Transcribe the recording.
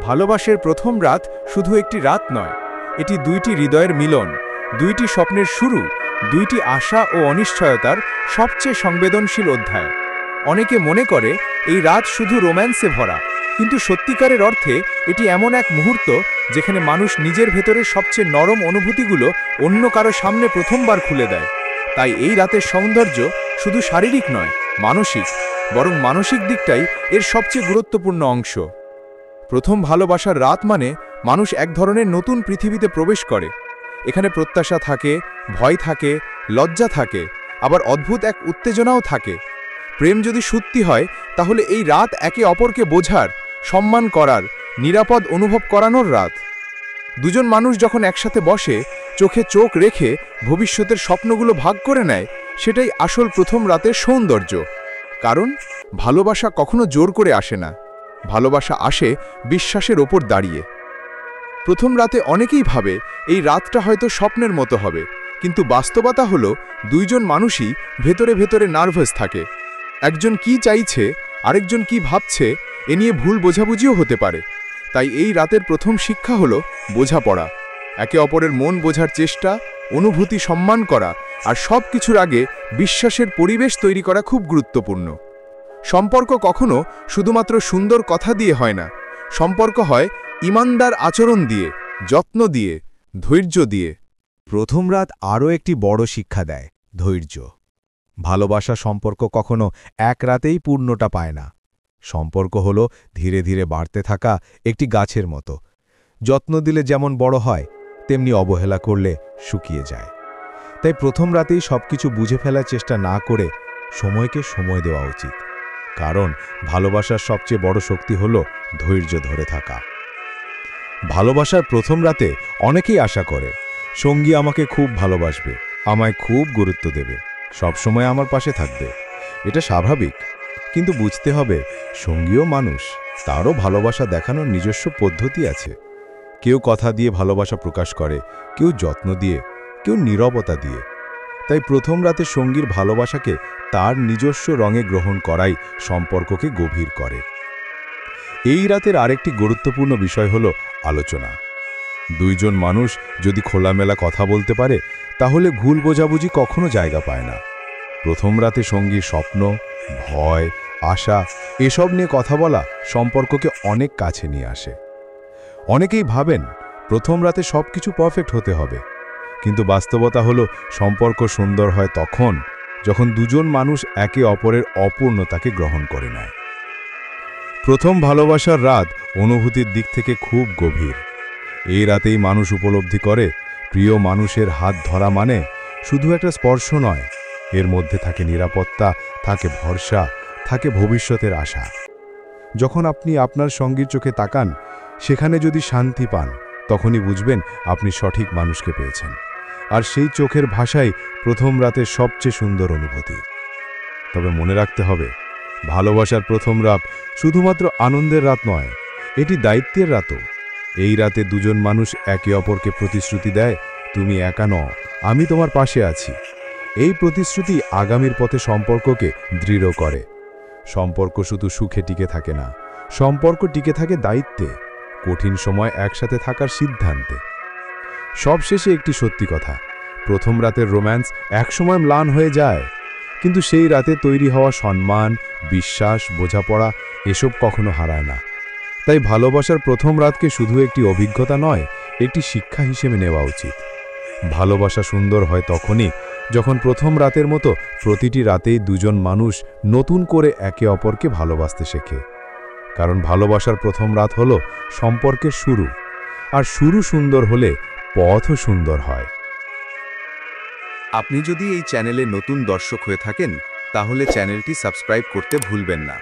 ভালোবাসার প্রথম রাত শুধু একটি রাত নয়, এটি দুইটি হৃদয়ের মিলন, দুইটি স্বপ্নের শুরু, দুইটি আশা ও অনিশ্চয়তার সবচেয়ে সংবেদনশীল অধ্যায়। অনেকে মনে করে এই রাত শুধু রোম্যান্সে ভরা, কিন্তু সত্যিকারের অর্থে এটি এমন এক মুহূর্ত যেখানে মানুষ নিজের ভেতরের সবচেয়ে নরম অনুভূতিগুলো অন্য কারো সামনে প্রথমবার খুলে দেয়। তাই এই রাতের সৌন্দর্য শুধু শারীরিক নয়, মানসিক, বরং মানসিক দিকটাই এর সবচেয়ে গুরুত্বপূর্ণ অংশ। প্রথম ভালোবাসার রাত মানে মানুষ এক ধরনের নতুন পৃথিবীতে প্রবেশ করে। এখানে প্রত্যাশা থাকে, ভয় থাকে, লজ্জা থাকে, আবার অদ্ভুত এক উত্তেজনাও থাকে। প্রেম যদি সত্যি হয় তাহলে এই রাত একে অপরকে বোঝার, সম্মান করার, নিরাপদ অনুভব করানোর রাত। দুজন মানুষ যখন একসাথে বসে, চোখে চোখ রেখে ভবিষ্যতের স্বপ্নগুলো ভাগ করে নেয়, সেটাই আসল প্রথম রাতের সৌন্দর্য। কারণ ভালোবাসা কখনো জোর করে আসে না, ভালোবাসা আসে বিশ্বাসের ওপর দাঁড়িয়ে। প্রথম রাতে অনেকেই ভাবে এই রাতটা হয়তো স্বপ্নের মতো হবে, কিন্তু বাস্তবতা হলো দুইজন মানুষই ভেতরে ভেতরে নার্ভাস থাকে। একজন কি চাইছে, আরেকজন কি ভাবছে, এ নিয়ে ভুল বোঝাবুঝিও হতে পারে। তাই এই রাতের প্রথম শিক্ষা হলো বোঝাপড়া, একে অপরের মন বোঝার চেষ্টা, অনুভূতি সম্মান করা, আর সব কিছুর আগে বিশ্বাসের পরিবেশ তৈরি করা খুব গুরুত্বপূর্ণ। সম্পর্ক কখনো শুধুমাত্র সুন্দর কথা দিয়ে হয় না, সম্পর্ক হয় ইমানদার আচরণ দিয়ে, যত্ন দিয়ে, ধৈর্য দিয়ে। প্রথম রাত আরও একটি বড় শিক্ষা দেয়, ধৈর্য। ভালোবাসা সম্পর্ক কখনো এক রাতেই পূর্ণতা পায় না। সম্পর্ক হল ধীরে ধীরে বাড়তে থাকা একটি গাছের মতো। যত্ন দিলে যেমন বড় হয়, তেমনি অবহেলা করলে শুকিয়ে যায়। তাই প্রথম রাতেই সবকিছু বুঝে ফেলার চেষ্টা না করে সময়কে সময় দেওয়া উচিত। কারণ ভালোবাসার সবচেয়ে বড় শক্তি হল ধৈর্য ধরে থাকা। ভালোবাসার প্রথম রাতে অনেকেই আশা করে সঙ্গী আমাকে খুব ভালোবাসবে, আমায় খুব গুরুত্ব দেবে, সবসময় আমার পাশে থাকবে। এটা স্বাভাবিক, কিন্তু বুঝতে হবে সঙ্গীও মানুষ, তারও ভালোবাসা দেখানোর নিজস্ব পদ্ধতি আছে। কেউ কথা দিয়ে ভালোবাসা প্রকাশ করে, কেউ যত্ন দিয়ে, কেউ নীরবতা দিয়ে। তাই প্রথম রাতে সঙ্গীর ভালোবাসাকে তার নিজস্ব রঙে গ্রহণ করাই সম্পর্ককে গভীর করে। এই রাতের আরেকটি গুরুত্বপূর্ণ বিষয় হল আলোচনা। দুইজন মানুষ যদি খোলামেলা কথা বলতে পারে, তাহলে ভুল বোঝাবুঝি কখনো জায়গা পায় না। প্রথম রাতে সঙ্গীর স্বপ্ন, ভয়, আশা এসব নিয়ে কথা বলা সম্পর্ককে অনেক কাছে নিয়ে আসে। অনেকেই ভাবেন প্রথম রাতে সবকিছু পারফেক্ট হতে হবে, কিন্তু বাস্তবতা হলো সম্পর্ক সুন্দর হয় তখন যখন দুজন মানুষ একে অপরের অপূর্ণতাকে গ্রহণ করে নেয়। প্রথম ভালোবাসার রাত অনুভূতির দিক থেকে খুব গভীর। এই রাতেই মানুষ উপলব্ধি করে প্রিয় মানুষের হাত ধরা মানে শুধু একটা স্পর্শ নয়, এর মধ্যে থাকে নিরাপত্তা, থাকে ভরসা, থাকে ভবিষ্যতের আশা। যখন আপনি আপনার সঙ্গীর চোখে তাকান, সেখানে যদি শান্তি পান, তখনই বুঝবেন আপনি সঠিক মানুষকে পেয়েছেন। আর সেই চোখের ভাষাই প্রথম রাতের সবচেয়ে সুন্দর অনুভূতি। তবে মনে রাখতে হবে, ভালোবাসার প্রথম রাত শুধুমাত্র আনন্দের রাত নয়, এটি দায়িত্বের রাতও। এই রাতে দুজন মানুষ একে অপরকে প্রতিশ্রুতি দেয়, তুমি একা নও, আমি তোমার পাশে আছি। এই প্রতিশ্রুতি আগামীর পথে সম্পর্ককে দৃঢ় করে। সম্পর্ক শুধু সুখে টিকে থাকে না, সম্পর্ক টিকে থাকে দায়িত্বে, কঠিন সময় একসাথে থাকার সিদ্ধান্তে। সবশেষে একটি সত্যি কথা, প্রথম রাতের রোম্যান্স একসময় ম্লান হয়ে যায়, কিন্তু সেই রাতে তৈরি হওয়া সম্মান, বিশ্বাস, বোঝাপড়া এসব কখনো হারায় না। তাই ভালোবাসার প্রথম রাতকে শুধু একটি অভিজ্ঞতা নয়, একটি শিক্ষা হিসেবে নেওয়া উচিত। ভালোবাসা সুন্দর হয় তখনই যখন প্রথম রাতের মতো প্রতিটি রাতেই দুজন মানুষ নতুন করে একে অপরকে ভালোবাসতে শেখে। কারণ ভালোবাসার প্রথম রাত হলো সম্পর্কের শুরু, আর শুরু সুন্দর হলে পথও সুন্দর হয়। আপনি যদি এই চ্যানেলে নতুন দর্শক হয়ে থাকেন, তাহলে চ্যানেলটি সাবস্ক্রাইব করতে ভুলবেন না।